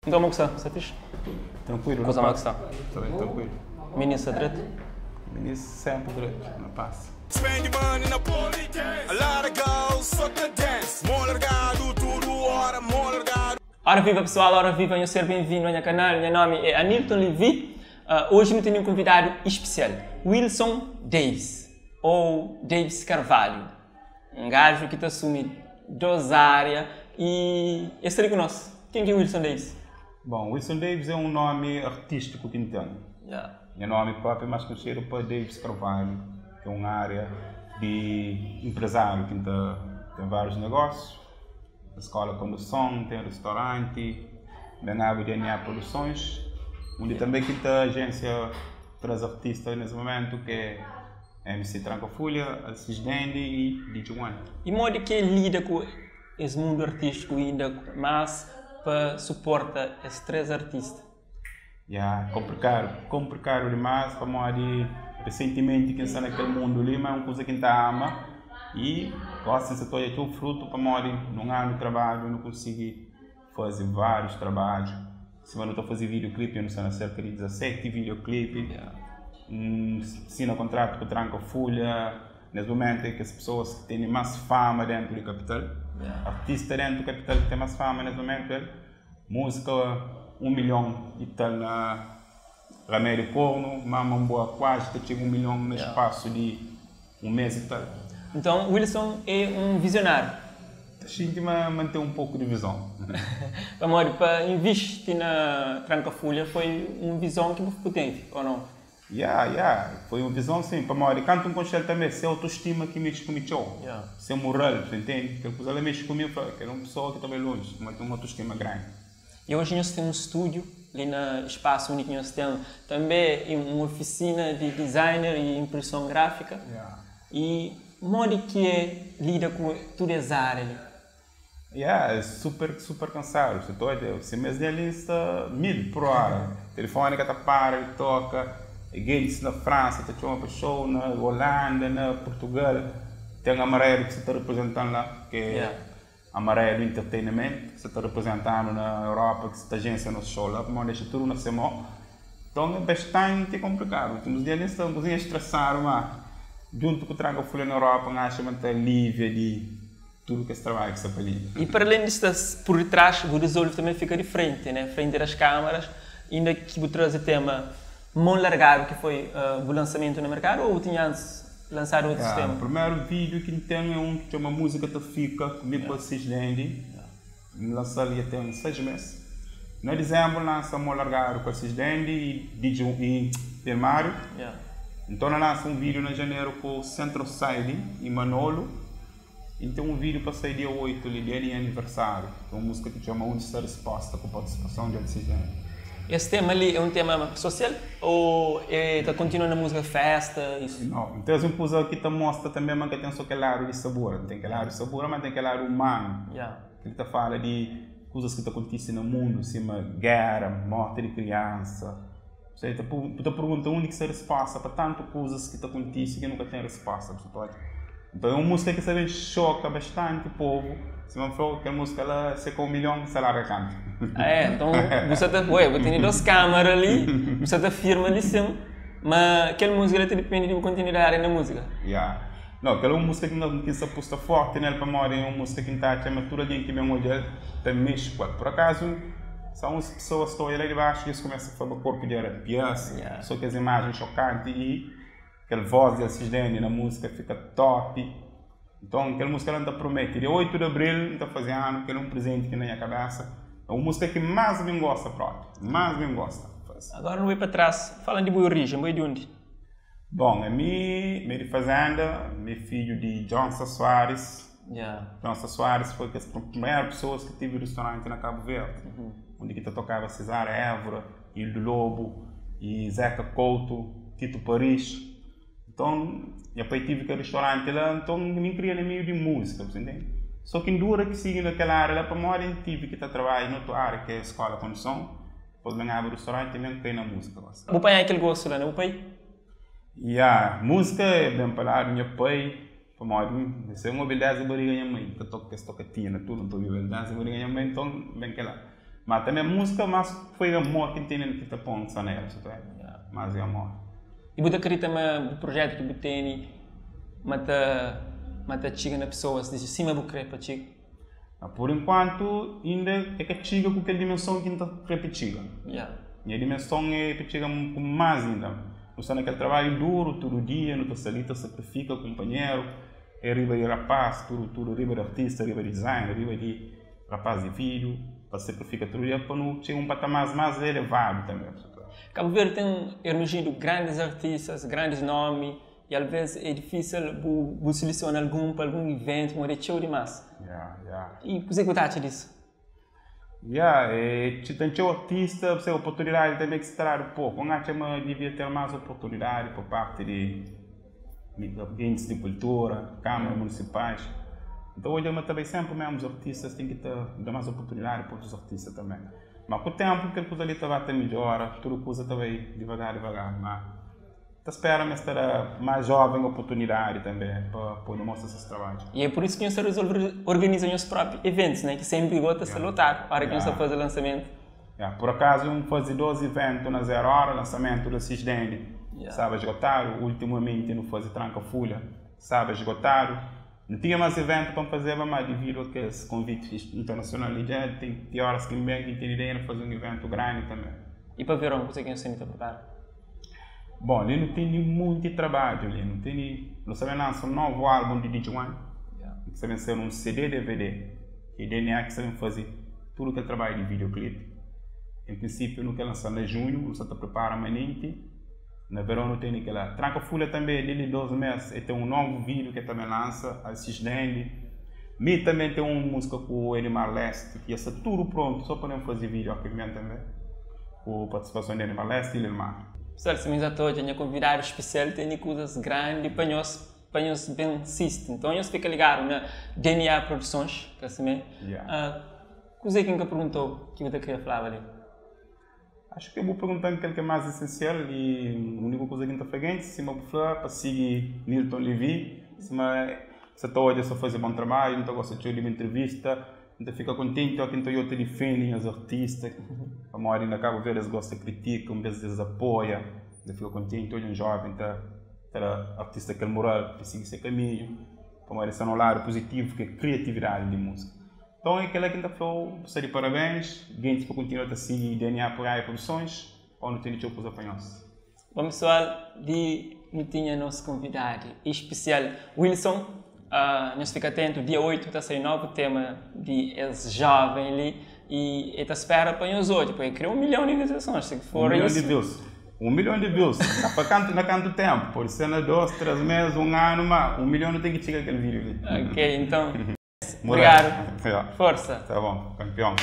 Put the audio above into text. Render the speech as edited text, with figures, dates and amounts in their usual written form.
Então, como está? Você fixe? Tranquilo, Coisa não mais que passa. está. Está bem, tranquilo. Ministro direito? Ministro sempre direito, não passa. Spend the money na politics. A lot of girls suck the dance. More largado, tudo hora, more largado. Ora viva pessoal, ora viva, venham ser bem-vindos ao meu canal. Meu nome é Anilton Levi. Hoje eu tenho um convidado especial, Wilson Davis, ou Davis Carvalho. Um gajo que está assumindo duas áreas e está ali conosco. Quem é Wilson Davis? Bom, Wilson Davis é um nome artístico que tenho. Yeah. Meu nome próprio é mais conhecido por Davis Carvalho, que é uma área de empresário que tem vários negócios. A escola de condução, tem restaurante, tem água de DNA Produções, onde também que tem a agência traz artistas nesse momento, que é MC Trancafolha, Assis Dendi e DJ One. E modo que lida com esse mundo artístico ainda mais para suportar esses três artistas? Complicado demais, para modo recentemente que está naquele mundo ali, mas é uma coisa que a gente ama e gosta de ser todo o fruto para modo num ano de trabalho, não consigo fazer vários trabalhos. Se eu não estou a fazer videoclipe, eu não sei, cerca de 17 videoclipes. Assina contrato com o Trancafolha. Nesse momento é que as pessoas que têm mais fama dentro do capital, artista dentro do capital que tem mais fama nesse momento, música 1 milhão e tal na Remédio Corno, Mama Boa quase que chega 1 milhão no espaço de um mês e tal. Então, Wilson é um visionário. A gente manter um pouco de visão. Para investir na Trancafolha foi uma visão que você teve, ou não? Foi uma visão sim, para morrer. Canto um concerto também, se é autoestima que mexe comigo, se é moral, você entende? Que ela mexe comigo, que é uma pessoa que está bem longe, mas tem uma autoestima grande. E hoje nós temos um estúdio, ali no espaço único que nós temos, também uma oficina de designer e impressão gráfica. E modo que lida com toda essa área. É super cansado. Você mesmo ali está 1000 por hora. Telefone que está para, ele toca. Gates na França, está uma pessoa na Holanda, na Portugal. Tem amarelo que você está representando lá, que é amarelo entretenimento, que você está representando na Europa, que você está agência no show lá, como deixa tudo na semana. Então é bastante complicado. Temos dias estamos a estressar, mas junto com o Trancafolha na Europa, acho que está livre de tudo que esse trabalho que está ali. E para além disso, por trás, o resolve também fica de frente, né? Frente das câmaras, ainda que você traz o tema Mão Largado, que foi o lançamento no mercado, ou tinha antes lançado outro sistema? O primeiro vídeo que tem é um que chama Música Te Fica, comigo com a Assis Dendi. Lançou ali até uns 6 meses. No dezembro lança Mão Largado com a Assis Dendi e DJ e Mário. Então lança um vídeo em janeiro com o Centro Side e Manolo. E tem um vídeo para sair dia 8, dia de aniversário. É uma música que chama Onde Está a Resposta, com participação de Assis Dendi. Esse tema ali é um tema social ou está continuando na música festa? Isso? Não, então uma coisa que te mostra também que tem só aquele lado de sabor. Tem aquele lado de sabor, mas tem aquele lado humano. Que ele te fala de coisas que acontecem no mundo, cima guerra, morte de criança. Você te pergunta onde que se resposta para tantas coisas que acontecem que nunca tem resposta. Então é uma música que também choca bastante o povo. Se não for que a música ela se com 1 milhão de salário canta. Então você tem 2 câmaras ali, você está firme ali cima, mas aquela música ela depende de continuidade na música. Não, aquela é uma música que se aposta forte nela para morrer, é uma música que está a chamatura de que bem hoje também mexe com ela. Por acaso, são as pessoas que estão ali debaixo e eles começam a fazer o corpo de arrepiar-se, só que as imagens chocantes e aquela voz de Assis Dendi na música fica top. Então, aquela música ela promete. Dia 8 de abril, está fazendo aquele um presente que na minha cabeça. É uma música que mais me gosta, pronto. Mais me gosta. Agora não vai para trás. Fala de boa origem, boa de onde? Bom, é meio de fazenda, meu filho de Johnson Soares. Johnson Soares foi uma das primeiras pessoas que tive restaurante na Cabo Verde. Onde que tocava Cesária Évora, Hildo Lobo, e Zeca Couto, Tito Paris. Então, eu tive aquele restaurante lá, então me criei no meio de música, você entende? Só que em dura que siga naquela área lá, para morar tive que estar trabalhando em outra área, que é a escola de condução. Depois ganhava o restaurante e mesmo caí na música. O pai é aquele gosto lá, não é o pai? Música é bem falado, meu pai, para morar, se é uma habilidade de barriga minha mãe, que toca essa tocatina, tudo, não estou habilidade de barriga minha mãe, então bem que lá. Mas também música, mas foi amor que tem que te põe só nela, mas é amor. E você acredita no projeto que você tem, mata chega na pessoas, diz cima do crepa chega? Por enquanto, ainda é que chega com aquela dimensão que não crepa chega. E a dimensão é que chega com mais ainda. Não está naquele trabalho duro, todo dia, não está ali, sacrifica o companheiro, é riba de rapaz, tudo riba de artista, riba de design, riba de rapaz e vídeo, para sacrificar todo dia, para não chegar um patamar mais elevado também. Cabo Verde tem emergido grandes artistas, grandes nomes, e às vezes é difícil selecionar algum para algum evento, mas é show demais. E o que você acha disso? Tem artista, a oportunidade também que se trata um pouco. Eu acho que devia ter mais oportunidade por parte de entes de cultura, câmaras municipais. Então hoje eu também sempre mesmo os artistas têm que dar mais oportunidade para os artistas também. Mas com o tempo, aquela coisa ali vai ter melhora, tudo coisa também devagar. Mas espera me estar mais jovem oportunidade também para mostrar esses trabalhos. E é por isso que nós organizamos os próprios eventos, né? Que sempre gosta de se lotar para que nós fazer o lançamento. Por acaso, fazer 2 eventos na 0 hora, lançamento do Cisdende, sabe, esgotado. Ultimamente, não fazer tranca-folha, sabe, esgotado. Não tinha mais evento para fazer, mas devido a aqueles convites internacionais, tem horas que tem ideia de fazer um evento grande também. E para verão, você que você está preparado? Bom, ali não tem muito trabalho, ali não tem... Nós também lançamos um novo álbum de DJ One, que também ser um CD DVD, e DNA que também fazer tudo que é trabalho de videoclipe. Em princípio, não quer lançar em junho, você está preparando amanhã. Na verão não tem aquela... Tranca-folha também, dele 12 meses, e tem um novo vídeo que também lança, a Cisdende. Me também tem uma música com o Animal Leste, que está tudo pronto, só podemos fazer vídeo aqui também, com a participação do Animal Leste e Lilmar. Pessoal, se me estou a convidar especial, tem coisas grandes para nós bem assistir. Então, nós fica ligado na DNA Produções, que assim é. Coisa que nunca perguntou, que você queria falar ali? Acho que eu vou perguntar aquilo que é mais essencial e a única coisa que está fazendo, se eu falar para seguir Nilton Levi, se está hoje só fazer bom trabalho, não gosta de uma entrevista, então fica contente que então eu te defendem os artistas, a maioria ainda acaba ver eles gostam de critica, às vezes apoia, então fica contente hoje um jovem ter artista que é moral que siga esse caminho, a maioria está no lado positivo que é criatividade de música. Então é aquela que falou, você de parabéns, gente que continua a seguir DNA por aí Produções, ou não tem de coisa para nós. Bom pessoal, não tinha nosso convidado especial Wilson. Nós fica atento, dia 8 está saindo novo tema de esse jovem ali e está espera para nós hoje, porque criou 1 milhão de visualizações, se for 1 milhão de views. 1 milhão de views, na canto tempo, por ser 2, 3 meses, 1 ano, mas 1 milhão não tem que chegar aquele vídeo ali. Ok, então, obrigado, força. Tá bom, campeão.